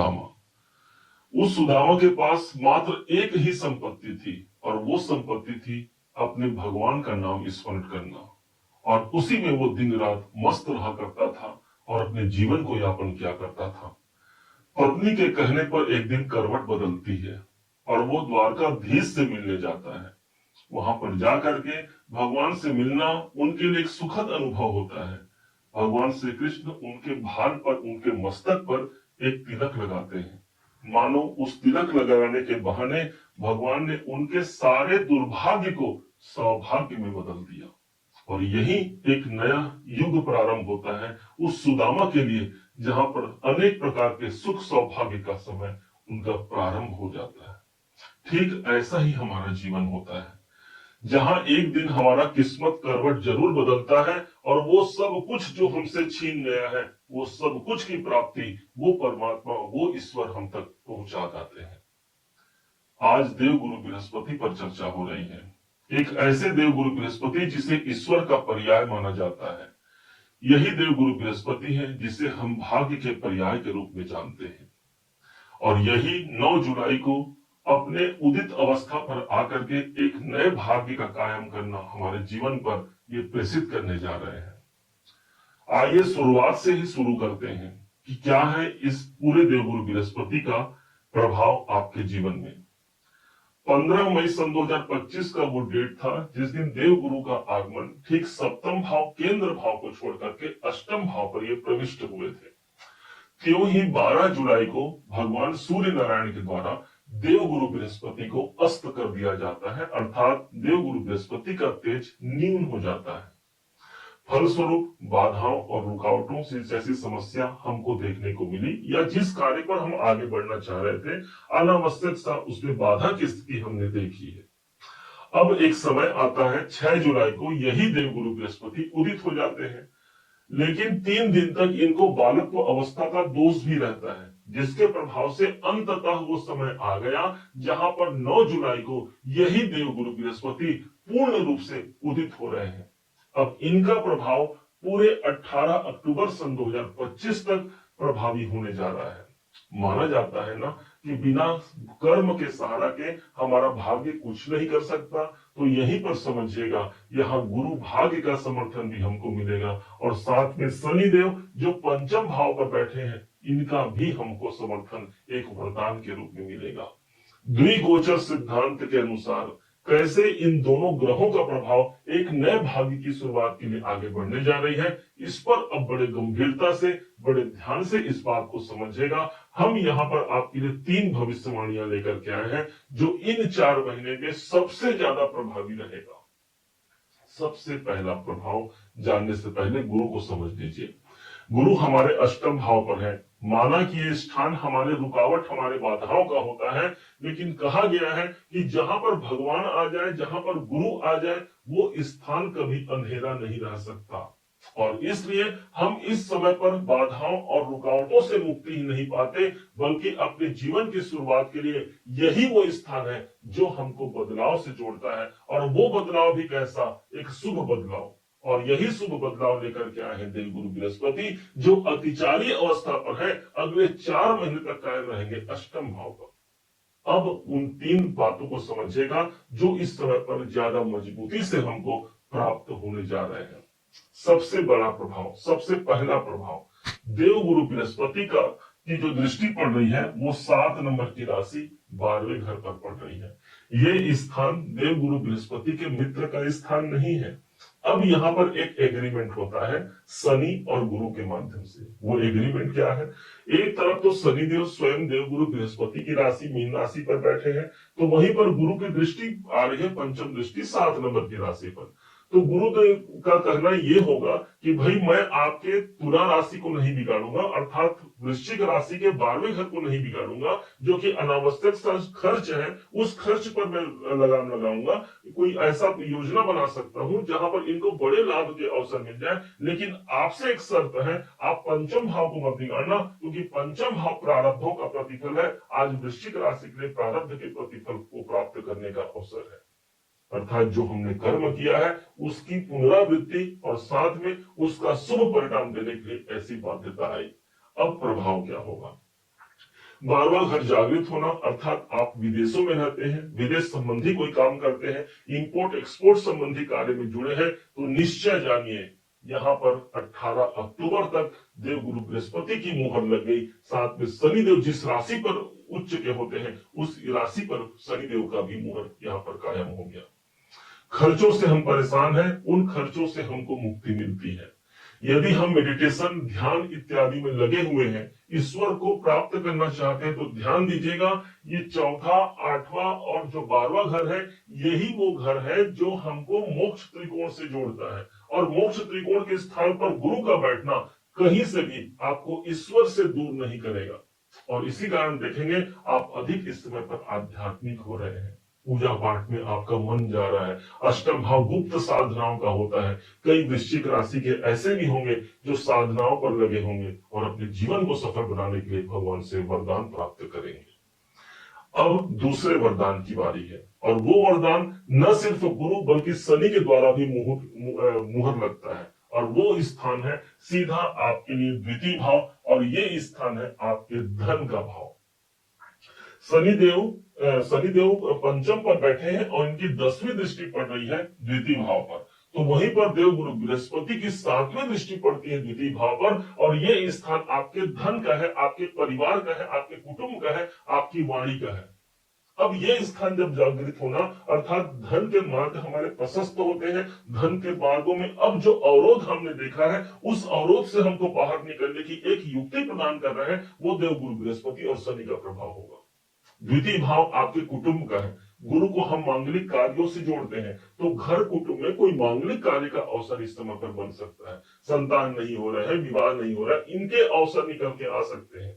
सुदामा। उस सुदामा के पास मात्र एक ही संपत्ति थी और वो संपत्ति थी अपने भगवान का नाम स्मरण करना, और उसी में वो दिन रात मस्त रहा करता था और अपने जीवन को यापन किया करता था। पत्नी के कहने पर एक दिन करवट बदलती है और वो द्वारकाधीश से मिलने जाता है। वहां पर जाकर के भगवान से मिलना उनके लिए एक सुखद अनुभव होता है। भगवान श्री कृष्ण उनके भाग पर, उनके मस्तक पर एक तिलक लगाते हैं, मानो उस तिलक लगाने के बहाने भगवान ने उनके सारे दुर्भाग्य को सौभाग्य में बदल दिया, और यही एक नया युग प्रारंभ होता है उस सुदामा के लिए, जहां पर अनेक प्रकार के सुख सौभाग्य का समय उनका प्रारंभ हो जाता है। ठीक ऐसा ही हमारा जीवन होता है, जहां एक दिन हमारा किस्मत करवट जरूर बदलता है और वो सब कुछ जो हमसे छीन गया है, वो सब कुछ की प्राप्ति वो परमात्मा, वो ईश्वर हम तक पहुंचा जाते हैं। आज देव गुरु बृहस्पति पर चर्चा हो रही है। एक ऐसे देव गुरु बृहस्पति जिसे ईश्वर का पर्याय माना जाता है। यही देव गुरु बृहस्पति है जिसे हम भाग्य के पर्याय के रूप में जानते हैं, और यही 9 जुलाई को अपने उदित अवस्था पर आकर के एक नए भाग्य का कायम करना हमारे जीवन पर ये प्रेषित करने जा रहे हैं। आइए शुरुआत से ही शुरू करते हैं कि क्या है इस पूरे देवगुरु बृहस्पति का प्रभाव आपके जीवन में। 15 मई सन 2025 का वो डेट था जिस दिन देवगुरु का आगमन ठीक सप्तम भाव केंद्र भाव को छोड़ करके अष्टम भाव पर ये प्रविष्ट हुए थे। त्यों ही 12 जुलाई को भगवान सूर्य नारायण के द्वारा देवगुरु बृहस्पति को अस्त कर दिया जाता है, अर्थात देवगुरु बृहस्पति का तेज न्यून हो जाता है। फलस्वरूप बाधाओं और रुकावटों से जैसी समस्या हमको देखने को मिली, या जिस कार्य पर हम आगे बढ़ना चाह रहे थे अनावश्यक सा उसमें बाधा की स्थिति हमने देखी है। अब एक समय आता है 6 जुलाई को यही देवगुरु बृहस्पति उदित हो जाते हैं, लेकिन 3 दिन तक इनको बालक अवस्था का दोष भी रहता है, जिसके प्रभाव से अंततः वो समय आ गया जहां पर 9 जुलाई को यही देवगुरु बृहस्पति पूर्ण रूप से उदित हो रहे हैं। अब इनका प्रभाव पूरे 18 अक्टूबर सन 2025 तक प्रभावी होने जा रहा है। माना जाता है ना कि बिना कर्म के सहारा के हमारा भाग्य कुछ नहीं कर सकता, तो यहीं पर समझिएगा यहाँ गुरु भाग्य का समर्थन भी हमको मिलेगा, और साथ में शनिदेव जो पंचम भाव पर बैठे हैं इनका भी हमको समर्थन एक वरदान के रूप में मिलेगा। द्विगोचर सिद्धांत के अनुसार कैसे इन दोनों ग्रहों का प्रभाव एक नए भाग्य की शुरुआत के लिए आगे बढ़ने जा रही है, इस पर अब बड़े गंभीरता से, बड़े ध्यान से इस बात को समझिएगा। हम यहाँ पर आपके लिए 3 भविष्यवाणियां लेकर के आए हैं जो इन 4 महीने में सबसे ज्यादा प्रभावी रहेगा। सबसे पहला प्रभाव जानने से पहले गुरु को समझ लीजिए। गुरु हमारे अष्टम भाव पर है। माना कि ये स्थान हमारे रुकावट, हमारे बाधाओं का होता है, लेकिन कहा गया है कि जहां पर भगवान आ जाए, जहां पर गुरु आ जाए, वो स्थान कभी अंधेरा नहीं रह सकता। और इसलिए हम इस समय पर बाधाओं और रुकावटों से मुक्ति ही नहीं पाते, बल्कि अपने जीवन की शुरुआत के लिए यही वो स्थान है जो हमको बदलाव से जोड़ता है। और वो बदलाव भी कैसा, एक शुभ बदलाव। और यही शुभ बदलाव लेकर के आए हैं देवगुरु बृहस्पति, जो अतिचारी अवस्था पर है, अगले 4 महीने तक कायम रहेंगे अष्टम भाव पर। अब उन 3 बातों को समझिएगा जो इस समय पर ज्यादा मजबूती से हमको प्राप्त होने जा रहे हैं। सबसे बड़ा प्रभाव, सबसे पहला प्रभाव, देवगुरु बृहस्पति का की जो दृष्टि पड़ रही है वो 7 नंबर की राशि 12वें घर पर पड़ रही है। ये स्थान देवगुरु बृहस्पति के मित्र का स्थान नहीं है। अब यहाँ पर एक एग्रीमेंट होता है शनि और गुरु के माध्यम से। वो एग्रीमेंट क्या है, एक तरफ तो शनिदेव स्वयं देवगुरु बृहस्पति की राशि मीन राशि पर बैठे हैं, तो वहीं पर गुरु की दृष्टि आ रही है, पंचम दृष्टि 7 नंबर की राशि पर। तो गुरुदेव का कहना ये होगा कि भाई मैं आपके तुला राशि को नहीं बिगाड़ूंगा, अर्थात वृश्चिक राशि के 12वें घर को नहीं बिगाड़ूंगा, जो कि अनावश्यक खर्च है उस खर्च पर मैं लगाम लगाऊंगा। कोई ऐसा योजना बना सकता हूं जहां पर इनको बड़े लाभ के अवसर मिल जाए, लेकिन आपसे एक शर्त है, आप पंचम भाव को मत बिगाड़ना, क्योंकि पंचम भाव प्रारब्धों का प्रतिफल है। आज वृश्चिक राशि के लिए प्रारब्ध के प्रतिफल को प्राप्त करने का अवसर है, अर्थात जो हमने कर्म किया है उसकी पुनरावृत्ति और साथ में उसका शुभ परिणाम देने के लिए ऐसी बाध्यता आई। अब प्रभाव क्या होगा, बार बार घर जागृत होना अर्थात आप विदेशों में रहते हैं, विदेश संबंधी कोई काम करते हैं, इंपोर्ट एक्सपोर्ट संबंधी कार्य में जुड़े हैं, तो निश्चय जानिए यहाँ पर 18 अक्टूबर तक देवगुरु बृहस्पति की मुहर लग गई। साथ में शनिदेव जिस राशि पर उच्च के होते हैं उस राशि पर शनिदेव का भी मुहर यहाँ पर कायम हो गया। खर्चों से हम परेशान हैं, उन खर्चों से हमको मुक्ति मिलती है। यदि हम मेडिटेशन, ध्यान इत्यादि में लगे हुए हैं, ईश्वर को प्राप्त करना चाहते हैं, तो ध्यान दीजिएगा ये चौथा, आठवां और जो 12वां घर है, यही वो घर है जो हमको मोक्ष त्रिकोण से जोड़ता है। और मोक्ष त्रिकोण के स्थान पर गुरु का बैठना कहीं से भी आपको ईश्वर से दूर नहीं करेगा। और इसी कारण देखेंगे आप अधिक इस समय पर आध्यात्मिक हो रहे हैं, पूजा पाठ में आपका मन जा रहा है, अष्टम भाव गुप्त साधनाओं का होता है। कई वृश्चिक राशि के ऐसे भी होंगे जो साधनाओं पर लगे होंगे और अपने जीवन को सफल बनाने के लिए भगवान से वरदान प्राप्त करेंगे। अब दूसरे वरदान की बारी है, और वो वरदान न सिर्फ गुरु बल्कि शनि के द्वारा भी मुहर लगता है, और वो स्थान है सीधा आपके लिए द्वितीय भाव, और ये स्थान है आपके धन का भाव। शनिदेव पंचम पर बैठे हैं और इनकी 10वीं दृष्टि पड़ रही है द्वितीय भाव पर। तो वहीं पर देवगुरु बृहस्पति की 7वीं दृष्टि पड़ती है द्वितीय भाव पर, और ये स्थान आपके धन का है, आपके परिवार का है, आपके कुटुंब का है, आपकी वाणी का है। अब ये स्थान जब जागृत होना अर्थात धन के मार्ग हमारे प्रशस्त होते हैं, धन के मार्गों में अब जो अवरोध हमने देखा है उस अवरोध से हमको बाहर निकलने की एक युक्ति प्रदान कर रहे हैं, वो देवगुरु बृहस्पति और शनि का प्रभाव होगा। द्वितीय भाव आपके कुटुंब का है। गुरु को हम मांगलिक कार्यों से जोड़ते हैं, तो घर कुटुंब में कोई मांगलिक कार्य का अवसर इस समय पर बन सकता है। संतान नहीं हो रहे हैं, विवाह नहीं हो रहा है, इनके अवसर निकल के आ सकते हैं।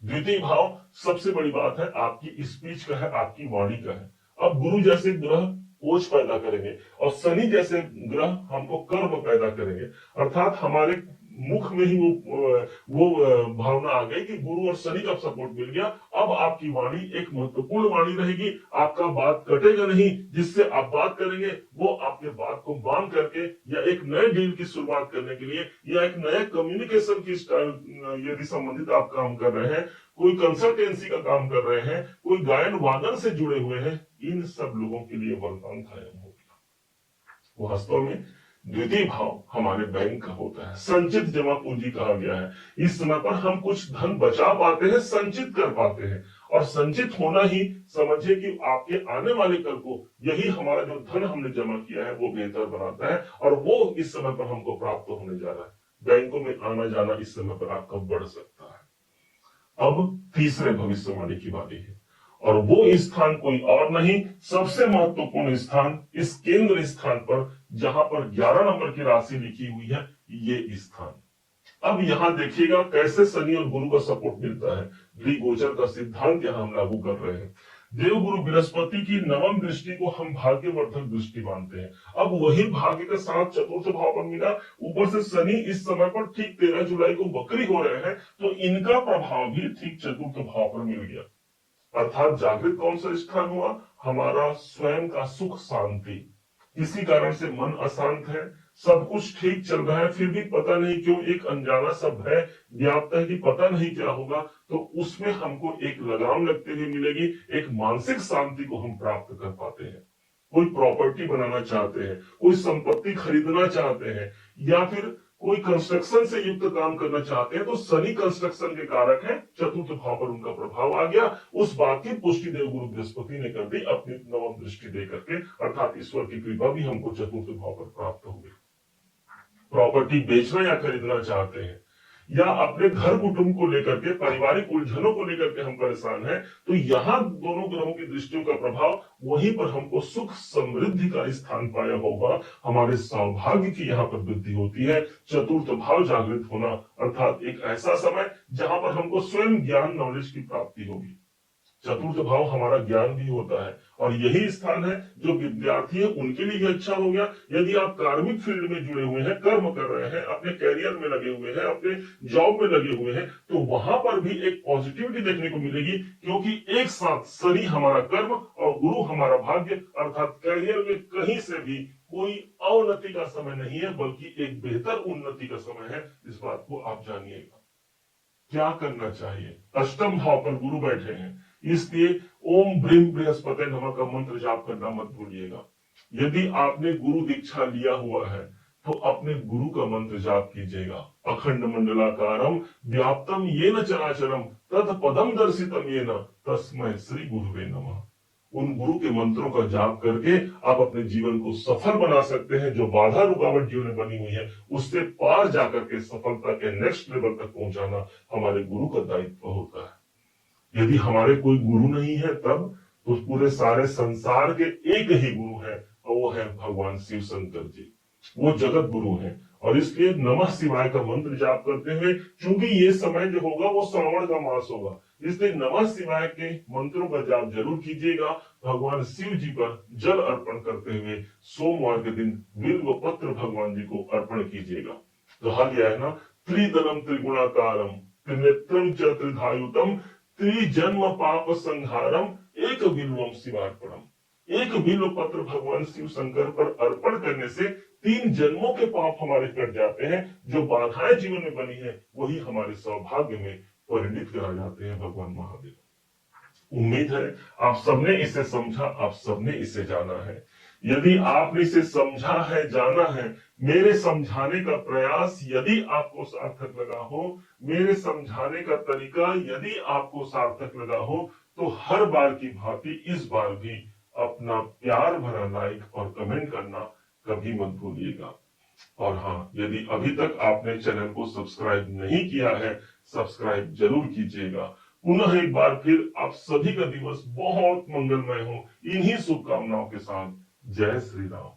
द्वितीय भाव सबसे बड़ी बात है आपकी स्पीच का है, आपकी वाणी का है। अब गुरु जैसे ग्रह ओज पैदा करेंगे और शनि जैसे ग्रह हमको कर्म पैदा करेंगे, अर्थात हमारे मुख में ही वो भावना आ गई कि गुरु और शनि का सपोर्ट मिल गया। अब आपकी वाणी एक महत्वपूर्ण वाणी रहेगी, आपका बात कटेगा नहीं, जिससे आप बात करेंगे वो आपके बात को बांध करके या एक नए डील की शुरुआत करने के लिए या एक नए कम्युनिकेशन की स्टाइल यदि संबंधित आप काम कर रहे हैं, कोई कंसल्टेंसी का काम कर रहे हैं, कोई गायन वादन से जुड़े हुए हैं, इन सब लोगों के लिए वरदान कायम हो गया। वास्तव में द्वितीय भाव हमारे बैंक का होता है, संचित जमा पूंजी कहा गया है। इस समय पर हम कुछ धन बचा पाते हैं, संचित कर पाते हैं, और संचित होना ही समझिए कि आपके आने वाले कल को यही हमारा जो धन हमने जमा किया है वो बेहतर बनाता है, और वो इस समय पर हमको प्राप्त होने जा रहा है। बैंकों में आना जाना इस समय पर आपका बढ़ सकता है। अब तीसरे भविष्यवाणी की बारी है, और वो स्थान कोई और नहीं, सबसे महत्वपूर्ण स्थान इस केंद्र स्थान पर जहां पर 11 नंबर की राशि लिखी हुई है, ये स्थान। अब यहां देखिएगा कैसे शनि और गुरु का सपोर्ट मिलता है। द्विगोचर का सिद्धांत यहां हम लागू कर रहे हैं। देवगुरु बृहस्पति की नवम दृष्टि को हम भाग्यवर्धक दृष्टि मानते हैं। अब वही भाग्य का साथ चतुर्थ भाव पर मिला, ऊपर से शनि इस समय पर ठीक 13 जुलाई को वक्री हो रहे हैं, तो इनका प्रभाव भी ठीक चतुर्थ भाव पर मिल गया। अर्थात जागृत कौन सा स्थान हुआ? हमारा स्वयं का सुख शांति। किसी कारण से मन अशांत है, सब कुछ ठीक चल रहा है, फिर भी पता नहीं क्यों एक अनजाना सा भय व्याप्त है कि पता नहीं क्या होगा, तो उसमें हमको एक लगाम लगते हुए मिलेगी, एक मानसिक शांति को हम प्राप्त कर पाते हैं। कोई प्रॉपर्टी बनाना चाहते हैं, कोई संपत्ति खरीदना चाहते हैं, या फिर कोई कंस्ट्रक्शन से युक्त काम करना चाहते हैं, तो शनि कंस्ट्रक्शन के कारक है, चतुर्थ भाव पर उनका प्रभाव आ गया। उस बात की पुष्टि देवगुरु बृहस्पति ने कर दी अपनी नवम दृष्टि दे करके, अर्थात ईश्वर की कृपा भी हमको चतुर्थ भाव पर प्राप्त हो गई। प्रॉपर्टी बेचना या खरीदना चाहते हैं, या अपने घर कुटुंब को लेकर के, पारिवारिक उलझनों को लेकर के हम परेशान हैं, तो यहाँ दोनों ग्रहों की दृष्टियों का प्रभाव, वहीं पर हमको सुख समृद्धि का स्थान पाया होगा, हमारे सौभाग्य की यहाँ पर वृद्धि होती है। चतुर्थ भाव जागृत होना अर्थात एक ऐसा समय जहां पर हमको स्वयं ज्ञान नॉलेज की प्राप्ति होगी। चतुर्थ भाव हमारा ज्ञान भी होता है, और यही स्थान है जो विद्यार्थी है उनके लिए भी अच्छा हो गया। यदि आप कार्मिक फील्ड में जुड़े हुए हैं, कर्म कर रहे हैं, अपने कैरियर में लगे हुए हैं, अपने जॉब में लगे हुए हैं, तो वहां पर भी एक पॉजिटिविटी देखने को मिलेगी, क्योंकि एक साथ शनि हमारा कर्म और गुरु हमारा भाग्य, अर्थात कैरियर में कहीं से भी कोई अवनति का समय नहीं है, बल्कि एक बेहतर उन्नति का समय है। इस बात को आप जानिएगा। क्या करना चाहिए। अष्टम भाव पर गुरु बैठे हैं, इसलिए ओम ब्रीम बृहस्पति नमः का मंत्र जाप करना मत भूलिएगा। यदि आपने गुरु दीक्षा लिया हुआ है तो अपने गुरु का मंत्र जाप कीजिएगा। अखंड मंडलाकारम व्याप्तम येन चराचरम तत्पदम दर्शितम येन तस्मै श्री गुरुवे नमः। उन गुरु के मंत्रों का जाप करके आप अपने जीवन को सफल बना सकते हैं। जो बाधा रुकावट जीवन में बनी हुई है उससे पार जाकर के सफलता के नेक्स्ट लेवल तक पहुंचाना हमारे गुरु का दायित्व होता है। यदि हमारे कोई गुरु नहीं है तब तो पूरे सारे संसार के एक ही गुरु है और वो है भगवान शिव शंकर जी। वो जगत गुरु हैं और इसलिए नमः शिवाय का मंत्र जाप करते हुए, चूंकि ये समय जो होगा वो श्रावण का मास होगा, इसलिए नमः शिवाय के मंत्रों का जाप जरूर कीजिएगा। भगवान शिव जी पर जल अर्पण करते हुए सोमवार के दिन बिल्व पत्र भगवान जी को अर्पण कीजिएगा। कहा गया है ना, त्रिदलम त्रिगुणाकारम त्रिनेत्रम च त्रिधायुतम त्रिजन्म पाप संहारम एक बिल्वम शिवार्पणम। एक बिल्व पत्र भगवान शिव शंकर पर अर्पण करने से 3 जन्मों के पाप हमारे कट जाते हैं। जो बाधाएं जीवन में बनी है वही हमारे सौभाग्य में परिणित करा जाते हैं भगवान महादेव। उम्मीद है आप सबने इसे समझा, आप सबने इसे जाना है। यदि आपने इसे समझा है, जाना है, मेरे समझाने का प्रयास यदि आपको सार्थक लगा हो, मेरे समझाने का तरीका यदि आपको सार्थक लगा हो, तो हर बार की भांति इस बार भी अपना प्यार भरा लाइक और कमेंट करना कभी मत भूलिएगा। और हाँ, यदि अभी तक आपने चैनल को सब्सक्राइब नहीं किया है, सब्सक्राइब जरूर कीजिएगा। पुनः एक बार फिर आप सभी का दिवस बहुत मंगलमय हो, इन्हीं शुभकामनाओं के साथ। जय श्री राम।